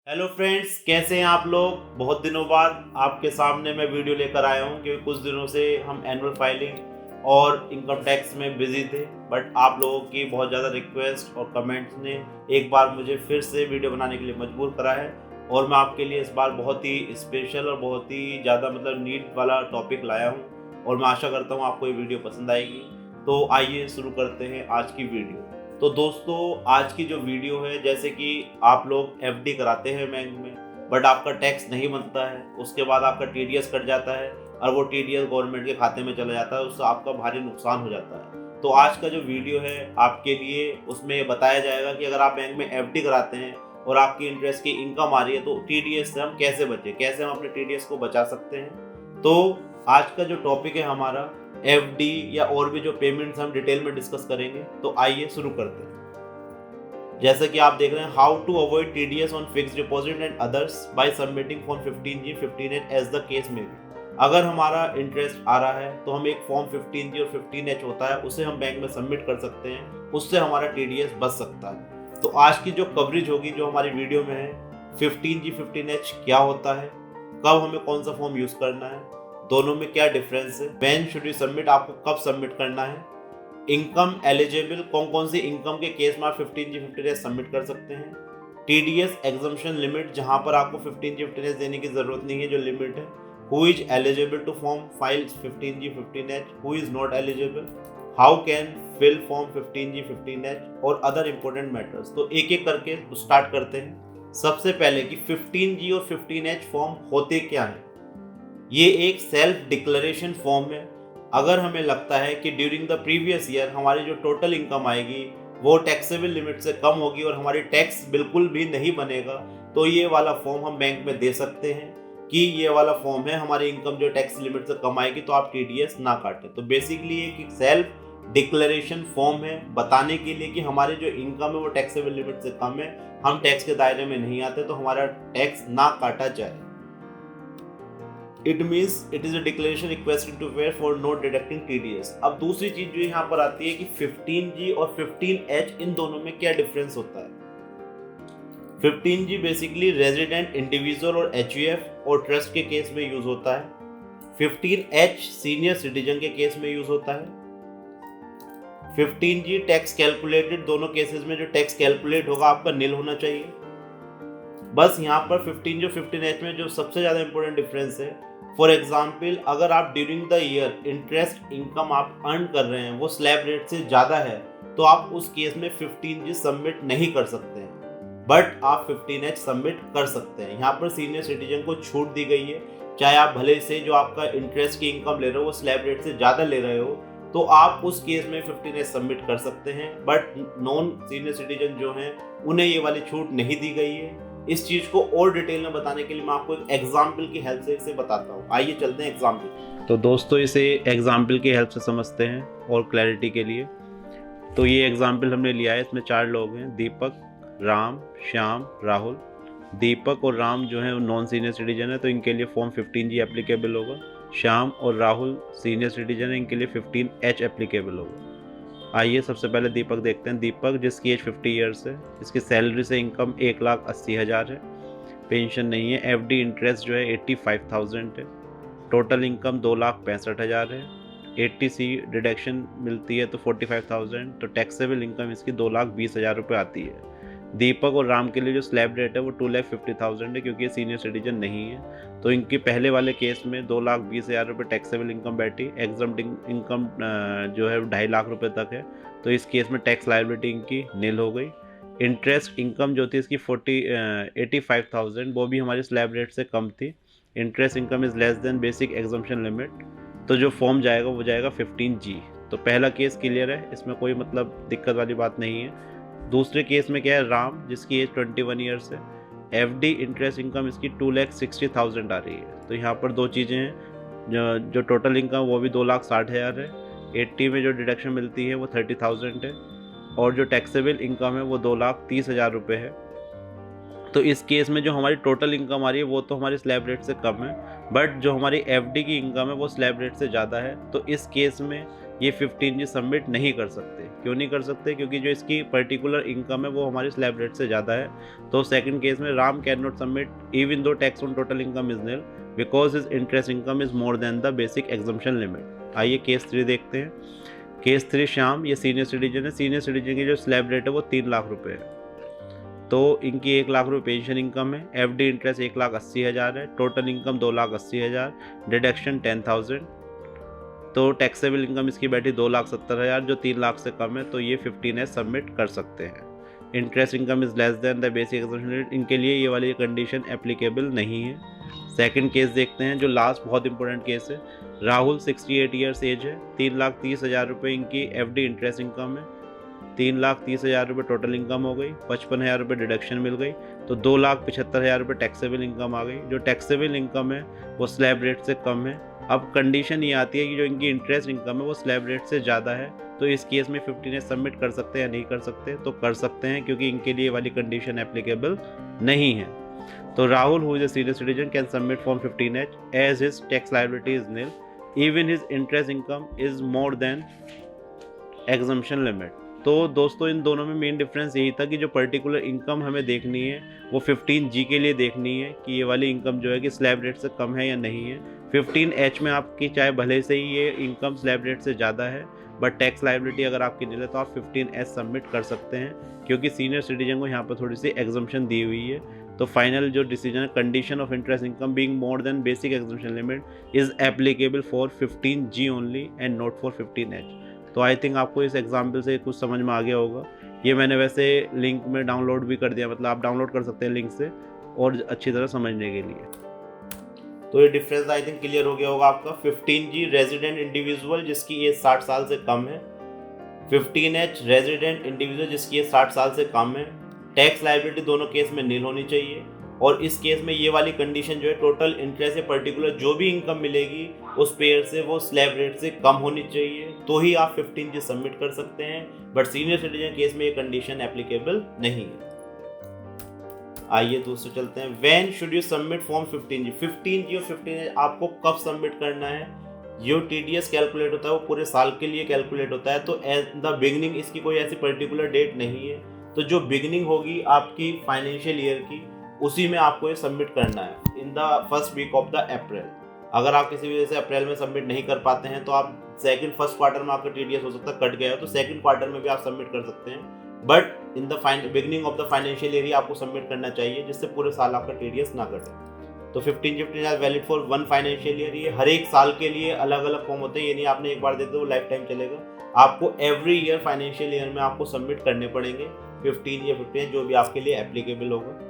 Hello friends, कैसे हैं आप लोग। बहुत दिनों बाद आपके सामने मैं वीडियो लेकर आया हूं क्योंकि कुछ दिनों से हम एनुअल फाइलिंग और इनकम टैक्स में बिजी थे। बट आप लोगों की बहुत ज़्यादा रिक्वेस्ट और कमेंट्स ने एक बार मुझे फिर से वीडियो बनाने के लिए मजबूर करा है और मैं आपके लिए इस बार बहुत ही स्पेशल और बहुत ही ज़्यादा नीड वाला टॉपिक लाया हूँ और मैं आशा करता हूँ आपको ये वीडियो पसंद आएगी। तो आइए शुरू करते हैं आज की वीडियो। तो दोस्तों, आज की जो वीडियो है, जैसे कि आप लोग एफडी कराते हैं बैंक में बट आपका टैक्स नहीं बनता है, उसके बाद आपका टीडीएस कट जाता है और वो टीडीएस गवर्नमेंट के खाते में चला जाता है, उससे आपका भारी नुकसान हो जाता है। तो आज का जो वीडियो है आपके लिए, उसमें ये बताया जाएगा कि अगर आप बैंक में एफडी कराते हैं और आपकी इंटरेस्ट की इनकम आ रही है तो टीडीएस से हम कैसे बचें, कैसे हम अपने टीडीएस को बचा सकते हैं। तो आज का जो टॉपिक है हमारा एफडी या और भी जो पेमेंट्स हम डिटेल में डिस्कस करेंगे। तो आइए शुरू करते हैं। जैसे कि आप देख रहे हैं, how to avoid TDS on fixed deposit and others by submitting form 15G 15H as the case में भी। अगर हमारा इंटरेस्ट आ रहा है तो हम एक फॉर्म 15G और 15H होता है, उसे हम बैंक में सबमिट कर सकते हैं, उससे हमारा टीडीएस बच सकता है। तो आज की जो कवरेज होगी जो हमारी वीडियो में है, 15G 15H क्या होता है, कब हमें कौन सा फॉर्म यूज करना है, दोनों में क्या डिफरेंस है, व्हेन शुड यू सबमिट, आपको कब सबमिट करना है, इनकम एलिजिबल, कौन कौन सी इनकम के केस में आप 15G 15H सबमिट कर सकते हैं, टीडीएस एग्जम्पशन लिमिट, जहां पर आपको 15G 15H देने की जरूरत नहीं है, जो लिमिट है, who is eligible to form file 15G 15H, who is not eligible, how can fill form 15G 15H और अदर इंपॉर्टेंट मैटर्स। तो एक एक करके स्टार्ट करते हैं। सबसे पहले कि 15G और 15H फॉर्म होते क्या हैं। ये एक सेल्फ डिक्लेरेशन फॉर्म है। अगर हमें लगता है कि ड्यूरिंग द प्रीवियस ईयर हमारी जो टोटल इनकम आएगी वो टैक्सेबल लिमिट से कम होगी और हमारी टैक्स बिल्कुल भी नहीं बनेगा, तो ये वाला फॉर्म हम बैंक में दे सकते हैं कि ये वाला फॉर्म है, हमारी इनकम जो टैक्स लिमिट से कम आएगी तो आप टीडीएस ना काटें। तो बेसिकली एक सेल्फ डिक्लेरेशन फॉर्म है, बताने के लिए कि हमारी जो इनकम है वो टैक्सेबल लिमिट से कम है, हम टैक्स के दायरे में नहीं आते, तो हमारा टैक्स ना काटा जाए। It means it is a declaration requesting to pay for not deducting TDS। अब दूसरी चीज जो यहाँ पर आती है कि 15G और 15H इन दोनों में क्या डिफरेंस होता है। 15G बेसिकली रेजिडेंट इंडिविजुअल और HUF और ट्रस्ट के केस में यूज होता है। 15H सीनियर सिटीजन के केस में यूज होता है। 15G टैक्स कैलकुलेटेड, दोनों केसेस में जो टैक्स कैलकुलेट होगा आपका नील होना चाहिए। बस यहाँ पर 15G और 15H में जो सबसे ज्यादा इंपॉर्टेंट डिफरेंस है, फॉर एग्जाम्पल अगर आप during the year interest income आप अर्न कर रहे हैं वो स्लैब रेट से ज़्यादा है तो आप उस केस में 15G सबमिट नहीं कर सकते हैं, बट आप 15H सबमिट कर सकते हैं। यहाँ पर सीनियर सिटीजन को छूट दी गई है, चाहे आप भले से जो आपका इंटरेस्ट की इनकम ले रहे हो वो स्लैब रेट से ज़्यादा ले रहे हो तो आप उस केस में 15H सबमिट कर सकते हैं, बट नॉन सीनियर सिटीजन जो हैं उन्हें ये वाली छूट नहीं दी गई है। इस चीज को और डिटेल में बताने के लिए मैं आपको एक एग्जाम्पल की हेल्प से इसे बताता हूँ। आइए चलते हैं एग्जाम्पल। तो दोस्तों, इसे एग्जाम्पल की हेल्प से समझते हैं और क्लैरिटी के लिए। तो ये एग्जाम्पल हमने लिया है, इसमें 4 लोग हैं, दीपक, राम, श्याम, राहुल। दीपक और राम जो है नॉन सीनियर सिटीजन है तो इनके लिए फॉर्म 15G एप्लीकेबल होगा। श्याम और राहुल सीनियर सिटीजन है, इनके लिए 15H एप्लीकेबल होगा। आइए सबसे पहले दीपक देखते हैं। दीपक जिसकी एज 50 ईयर्स है, इसकी सैलरी से इनकम 1,80,000 है, पेंशन नहीं है, एफडी इंटरेस्ट जो है 85,000 है, टोटल इनकम 2,65,000 है, 80C डिडक्शन मिलती है तो 45,000, तो टैक्सेबल इनकम इसकी 2,20,000 रुपये आती है। दीपक और राम के लिए जो स्लैब रेट है वो 2,50,000 है क्योंकि ये सीनियर सिटीजन नहीं है, तो इनके पहले वाले केस में 2,20,000 रुपये टैक्सेबल इनकम बैठी। एग्जम्प्ट इनकम जो है 2.5 लाख रुपए तक है, तो इस केस में टैक्स लायबिलिटी इनकी नील हो गई। इंटरेस्ट इनकम जो थी इसकी 85,000, वो भी हमारी स्लैब रेट से कम थी। Interest income is less than basic exemption limit, तो जो फॉर्म जाएगा वो जाएगा 15G। तो पहला केस क्लियर है, इसमें कोई दिक्कत वाली बात नहीं है। दूसरे केस में क्या है, राम जिसकी एज 21 ईयर्स है, एफडी इंटरेस्ट इनकम इसकी 2,60,000 आ रही है। तो यहाँ पर 2 चीज़ें हैं, जो टोटल इनकम वो भी 2,60,000 है, 80 में जो डिडक्शन मिलती है वो 30,000 है, और जो टैक्सेबल इनकम है वो 2,30,000 रुपये है। तो इस केस में जो हमारी टोटल इनकम आ रही है वो तो हमारी स्लैब रेट से कम है, बट जो हमारी एफडी की इनकम है वो स्लैब रेट से ज़्यादा है। तो इस केस में ये 15G सबमिट नहीं कर सकते। क्यों नहीं कर सकते? क्योंकि जो इसकी पर्टिकुलर इनकम है वो हमारी स्लैब रेट से ज़्यादा है। तो सेकंड केस में Ram can not submit even though tax on total income is nil because his interest income is more then the basic exemption limit. आइए केस 3 देखते हैं। केस 3 श्याम, ये सीनियर सिटीजन है। सीनियर सिटीजन की जो स्लैब रेट है वो 3 लाख रुपये है। तो इनकी 1 लाख रुपये पेंशन इनकम है, एफडी इंटरेस्ट 1,80,000 है, टोटल इनकम 2,80,000, डिडक्शन 10,000। तो टैक्सेबल इनकम इसकी बैठी 2,70,000 जो 3 लाख से कम है, तो ये 15 सबमिट कर सकते हैं। Interest income is less than the basic exemption rate, इनके लिए ये वाली कंडीशन एप्लीकेबल नहीं है। सेकंड केस देखते हैं, जो लास्ट बहुत इंपॉर्टेंट केस है। राहुल 68 ईयर्स एज है, 3,30,000 रुपये इनकी एफडी इंटरेस्ट इनकम है, 3,30,000 रुपये टोटल इनकम हो गई, 55,000 रुपये डिडक्शन मिल गई, तो 2,75,000 रुपये टैक्सेबल इनकम आ गई। जो टैक्सेबल इनकम है वो स्लैब रेट से कम है। अब कंडीशन ये आती है कि जो इनकी इंटरेस्ट इनकम है वो स्लैब रेट से ज़्यादा है, तो इस केस में 15 सबमिट कर सकते हैं या नहीं कर सकते? तो कर सकते हैं, क्योंकि इनके लिए वाली कंडीशन एप्लीकेबल नहीं है। तो Rahul who is a senior citizen can submit form 15H as his tax liability is nil even his interest income is more than exemption limit. तो दोस्तों इन दोनों में मेन डिफरेंस यही था कि जो पर्टिकुलर इनकम हमें देखनी है वो 15G के लिए देखनी है कि ये वाली इनकम जो है कि स्लैब रेट से कम है या नहीं है। 15H में आपकी चाहे भले से ही ये इनकम स्लैब रेट से ज़्यादा है, बट टैक्स लायबिलिटी अगर आपकी नहीं है तो आप 15H सबमिट कर सकते हैं, क्योंकि सीनियर सिटीजन को यहाँ पर थोड़ी सी एग्जम्पशन दी हुई है। तो फाइनल जो डिसीजन है, condition of interest income being more than basic exemption limit is applicable for 15G only and not for 15H। तो आई थिंक आपको इस एग्जाम्पल से कुछ समझ में आ गया होगा। ये मैंने वैसे लिंक में डाउनलोड भी कर दिया, मतलब आप डाउनलोड कर सकते हैं लिंक से और अच्छी तरह समझने के लिए। तो ये डिफरेंस आई थिंक क्लियर हो गया होगा आपका। 15G रेजिडेंट इंडिविजुअल जिसकी एज 60 साल से कम है, 15H रेजिडेंट इंडिविजुअल जिसकी एज 60 साल से कम है। टैक्स लायबिलिटी दोनों केस में नील होनी चाहिए, और इस केस में ये वाली कंडीशन जो है टोटल इंटरेस्ट से पर्टिकुलर जो भी इनकम मिलेगी उस पेयर से वो स्लैब रेट से कम होनी चाहिए, तो ही आप 15G सबमिट कर सकते हैं। बट सीनियर सिटीजन केस में ये कंडीशन एप्लीकेबल नहीं है। आइए दूसरे चलते हैं। When should you submit form 15G? 15G और 15H आपको कब सबमिट करना है? जो TDS कैलकुलेट होता है वो पूरे साल के लिए कैलकुलेट होता है, तो एट द बिगनिंग इसकी कोई ऐसी पर्टिकुलर डेट नहीं है। तो जो बिगनिंग होगी आपकी फाइनेंशियल ईयर की, उसी में आपको ये सबमिट करना है in the first week of the April. अगर आप किसी वजह से अप्रैल में सबमिट नहीं कर पाते हैं तो आप फर्स्ट क्वार्टर में आपका TDS हो सकता है कट गया हो, तो सेकंड क्वार्टर में भी आप सबमिट कर सकते हैं। But in the beginning of the financial year ही आपको सबमिट करना चाहिए, जिससे पूरे साल आपका TDS ना कटे। तो 15G valid for 1 financial year. ये हर एक साल के लिए अलग अलग फॉर्म होते हैं, ये नहीं आपने एक बार दे दो वो लाइफ टाइम चलेगा। आपको एवरी ईयर फाइनेंशियल ईयर में आपको सबमिट करने पड़ेंगे 15 या 15 जो भी आपके लिए एप्लीकेबल होगा।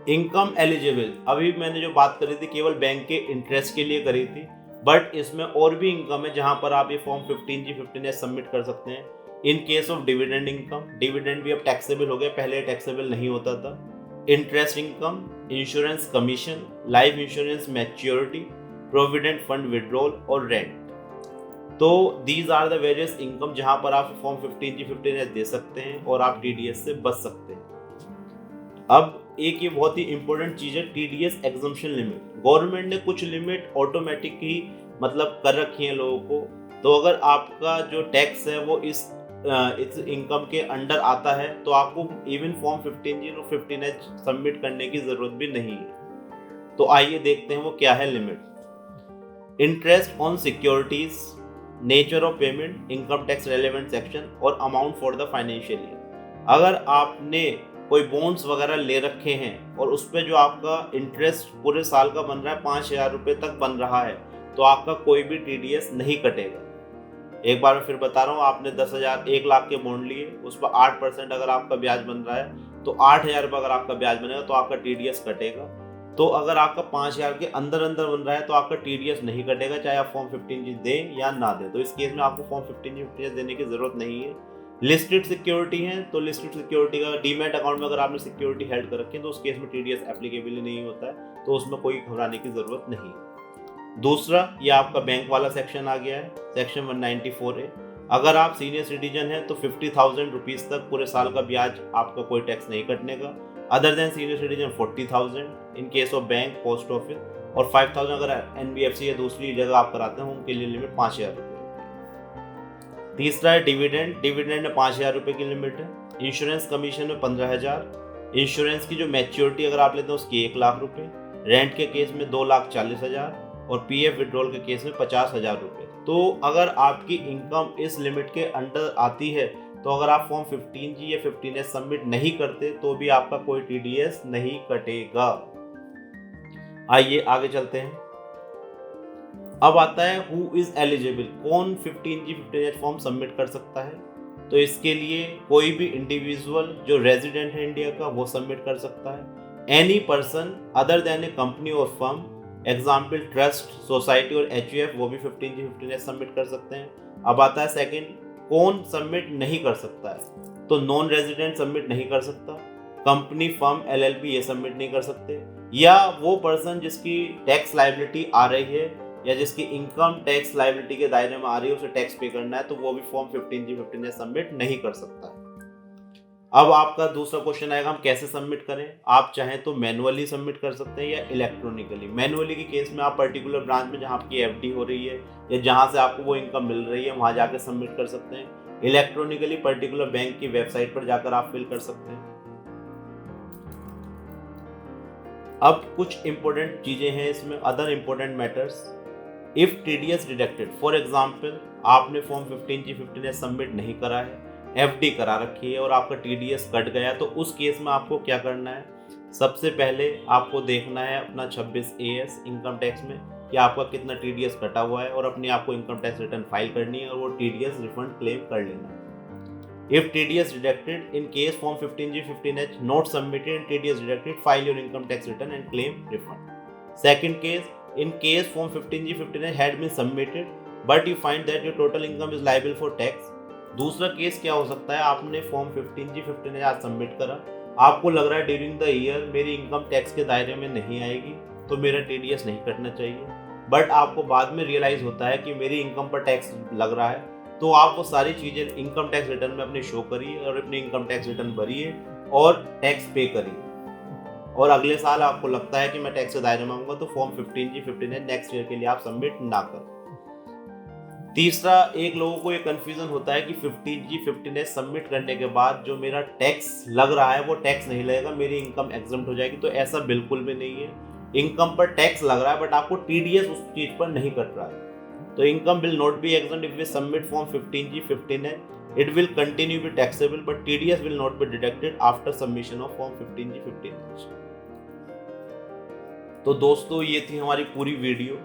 इनकम एलिजिबल, अभी मैंने जो बात करी थी केवल बैंक के इंटरेस्ट के लिए करी थी, बट इसमें और भी इनकम है जहां पर आप ये फॉर्म 15G 15H सबमिट कर सकते हैं। In case of dividend income, dividend भी अब टैक्सेबल हो गया, पहले टैक्सेबल नहीं होता था। Interest income, insurance commission, life insurance maturity, provident fund withdrawal और रेंट। तो these are the various income जहां पर आप फॉर्म 15G 15H दे सकते हैं और आप TDS से बच सकते हैं। अब एक ये बहुत ही इंपॉर्टेंट चीज है TDS एग्जम्पशन लिमिट। गवर्नमेंट ने कुछ लिमिट ऑटोमेटिक ही मतलब कर रखी है लोगों को, तो अगर आपका जो टैक्स है वो इस इनकम के अंडर आता है तो आपको इवन फॉर्म 15G और 15H सबमिट करने की जरूरत भी नहीं है। तो आइए देखते हैं वो क्या है limit. Interest on securities, nature of payment, income tax relevant section और amount for the financial year. अगर आपने कोई बॉन्ड्स वगैरह ले रखे हैं और उस पर जो आपका इंटरेस्ट पूरे साल का बन रहा है 5,000 रुपये तक बन रहा है, तो आपका कोई भी TDS नहीं कटेगा। एक बार मैं फिर बता रहा हूँ, आपने 10,000 1 लाख के बॉन्ड लिए, उस पर 8% अगर आपका ब्याज बन रहा है तो 8,000 रुपये अगर आपका ब्याज बनेगा तो आपका TDS कटेगा। तो अगर आपका 5,000 के अंदर अंदर बन रहा है तो आपका TDS नहीं कटेगा, चाहे आप फॉर्म 15G दें या ना दें। तो इस केस में आपको फॉर्म 15G 15H देने की जरूरत नहीं है। लिस्टेड सिक्योरिटी है, तो लिस्टेड सिक्योरिटी का डीमैट अकाउंट में अगर आपने सिक्योरिटी हेल्ड कर रखी है तो उस केस में TDS एप्लीकेबल नहीं होता है, तो उसमें कोई घबराने की जरूरत नहीं है। दूसरा, ये आपका बैंक वाला सेक्शन आ गया है, सेक्शन 194A। अगर आप सीनियर सिटीजन हैं तो 50,000 रुपीज़ तक पूरे साल का ब्याज आपका कोई टैक्स नहीं कटने का। Other than senior citizen 40,000 in case of bank, post office और 5000 अगर NBFC या दूसरी जगह आप कराते हैं उनके लिए लिमिट 5000 रुपये। तीसरा है डिविडेंड। डिविडेंड में 5000 रुपये की लिमिट है। इंश्योरेंस कमीशन में 15,000। इंश्योरेंस की जो मैच्योरिटी अगर आप लेते हैं उसकी 1 लाख रुपये। रेंट के केस में 2,40,000 और PF विड्रॉल के केस में 50,000 रुपये। तो अगर आपकी इनकम इस लिमिट के अंडर आती है तो अगर आप फॉर्म 15G या 15H सबमिट नहीं करते तो भी आपका कोई TDS नहीं कटेगा। आइए आगे चलते हैं। अब आता है हु इज एलिजिबल, कौन 15G 15H फॉर्म सबमिट कर सकता है। तो इसके लिए कोई भी इंडिविजुअल जो रेजिडेंट है इंडिया का वो सबमिट कर सकता है। एनी पर्सन अदर देन ए कंपनी और फर्म, एग्जाम्पल ट्रस्ट, सोसाइटी और HUF, वो भी 15G 15H सबमिट कर सकते हैं। अब आता है सेकंड, कौन सबमिट नहीं कर सकता है। तो नॉन रेजिडेंट सबमिट नहीं कर सकता, कंपनी, फर्म, LLP ये सबमिट नहीं कर सकते, या वो पर्सन जिसकी टैक्स लायबिलिटी आ रही है या जिसकी इनकम टैक्स लायबिलिटी के दायरे में आ रही है, उसे टैक्स पे करना है, तो वो भी फॉर्म 15G 15H सबमिट नहीं कर सकता है। अब आपका दूसरा क्वेश्चन आएगा हम कैसे सबमिट करें। आप चाहें तो मैनुअली सबमिट कर सकते हैं या इलेक्ट्रॉनिकली। मैनुअली के केस में आप पर्टिकुलर ब्रांच में जहां आपकी FD हो रही है या जहां से आपको वो इनकम मिल रही है वहां जाकर सबमिट कर सकते हैं। इलेक्ट्रॉनिकली पर्टिकुलर बैंक की वेबसाइट पर जाकर आप फिल कर सकते हैं। अब कुछ इंपॉर्टेंट चीजें हैं इसमें, other important matters. If TDS deducted, for example आपने फॉर्म 15G 15H सबमिट नहीं करा है, FD करा रखी है और आपका TDS कट गया, तो उस केस में आपको क्या करना है। सबसे पहले आपको देखना है अपना 26AS इनकम टैक्स में कि आपका कितना TDS कटा हुआ है और अपने आपको इनकम टैक्स रिटर्न फाइल करनी है और वो TDS रिफंड क्लेम कर लेना है। If TDS deducted, in case form 15G 15H not submitted and TDS deducted, file your income tax return and claim refund. Second case, in case form 15G 15H had been submitted but you find that your total income is liable for tax. दूसरा case क्या हो सकता है, आपने form 15G 15H आज submit करा, आपको लग रहा है ड्यूरिंग द ईयर मेरी इनकम टैक्स के दायरे में नहीं आएगी तो मेरा TDS नहीं कटना चाहिए, बट आपको बाद में रियलाइज होता है कि मेरी इनकम पर टैक्स लग रहा है, तो आप वो सारी चीज़ें इनकम टैक्स रिटर्न में अपने शो करिए और अपनी इनकम टैक्स रिटर्न भरिए और टैक्स पे करिए। और अगले साल आपको लगता है कि मैं टैक्स के दायरे में आऊँगा तो form 15G 15H next year के लिए आप सबमिट ना करें। तीसरा, एक लोगों को ये कन्फ्यूजन होता है कि 15G 15H सबमिट करने के बाद जो मेरा टैक्स लग रहा है वो टैक्स नहीं लगेगा, मेरी इनकम एग्जम्प्ट हो जाएगी। तो ऐसा बिल्कुल भी नहीं है। इनकम पर टैक्स लग रहा है बट आपको TDS उस चीज़ पर नहीं कट रहा है। तो income will not be exempt if we submit form 15G 15H. It will continue to be taxable, but TDS will not be deducted after submission of form 15G 15H. तो दोस्तों ये थी हमारी पूरी वीडियो।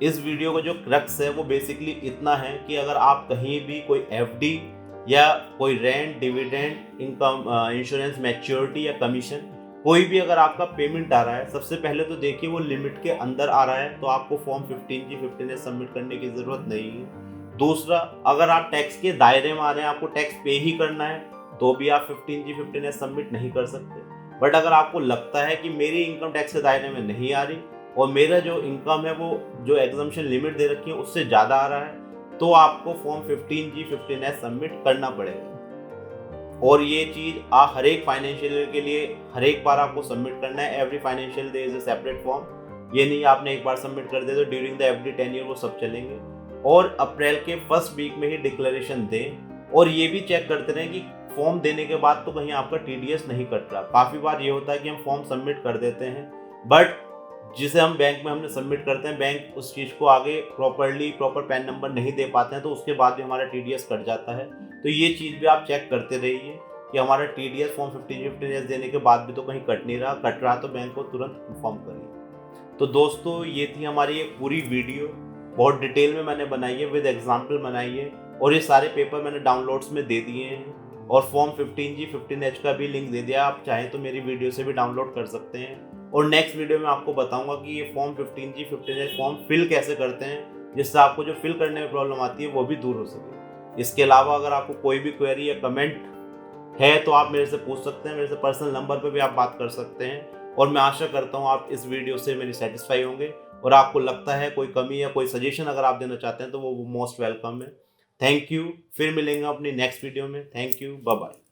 इस वीडियो का जो crux है वो बेसिकली इतना है कि अगर आप कहीं भी कोई FD या कोई rent, dividend, income, insurance maturity या कमीशन, कोई भी अगर आपका पेमेंट आ रहा है, सबसे पहले तो देखिए वो लिमिट के अंदर आ रहा है तो आपको फॉर्म 15G 15H सबमिट करने की ज़रूरत नहीं है। दूसरा, अगर आप टैक्स के दायरे में आ रहे हैं, आपको टैक्स पे ही करना है, तो भी आप 15G 15H सबमिट नहीं कर सकते। बट अगर आपको लगता है कि मेरी इनकम टैक्स के दायरे में नहीं आ रही और मेरा जो इनकम है वो जो एग्जम्पशन लिमिट दे रखी है उससे ज़्यादा आ रहा है, तो आपको फॉर्म 15G 15H सबमिट करना पड़ेगा। और ये चीज़ हर एक फाइनेंशियल ईयर के लिए हर एक बार आपको सबमिट करना है। Every financial day is a separate form. ये नहीं आपने एक बार सबमिट कर दिया तो ड्यूरिंग द FD टेन्योर वो सब चलेंगे। और अप्रैल के फर्स्ट वीक में ही डिक्लेरेशन दें और ये भी चेक करते रहें कि फॉर्म देने के बाद तो कहीं आपका TDS नहीं कट रहा। काफ़ी बार ये होता है कि हम फॉर्म सबमिट कर देते हैं बट जिसे हम बैंक में हमने सबमिट करते हैं, बैंक उस चीज़ को आगे प्रॉपर पैन नंबर नहीं दे पाते हैं तो उसके बाद भी हमारा TDS कट जाता है। तो ये चीज़ भी आप चेक करते रहिए कि हमारा TDS फॉर्म 15G 15H देने के बाद भी तो कहीं कट नहीं रहा। कट रहा तो बैंक को तुरंत इन्फॉर्म करिए। तो दोस्तों ये थी हमारी एक पूरी वीडियो, बहुत डिटेल में मैंने बनाई है, विद एग्जाम्पल बनाई है और ये सारे पेपर मैंने डाउनलोड्स में दे दिए हैं और फॉर्म 15G 15H का भी लिंक दे दिया, आप चाहें तो मेरी वीडियो से भी डाउनलोड कर सकते हैं। और नेक्स्ट वीडियो में आपको बताऊंगा कि ये form 15G 15H form fill कैसे करते हैं जिससे आपको जो फिल करने में प्रॉब्लम आती है वो भी दूर हो सके। इसके अलावा अगर आपको कोई भी क्वेरी या कमेंट है तो आप मेरे से पूछ सकते हैं, मेरे से पर्सनल नंबर पर भी आप बात कर सकते हैं। और मैं आशा करता हूँ आप इस वीडियो से मेरी सेटिस्फाई होंगे और आपको लगता है कोई कमी या कोई सजेशन अगर आप देना चाहते हैं तो वो मोस्ट वेलकम है। थैंक यू, फिर मिलेंगे अपनी नेक्स्ट वीडियो में। Thank you, bye bye.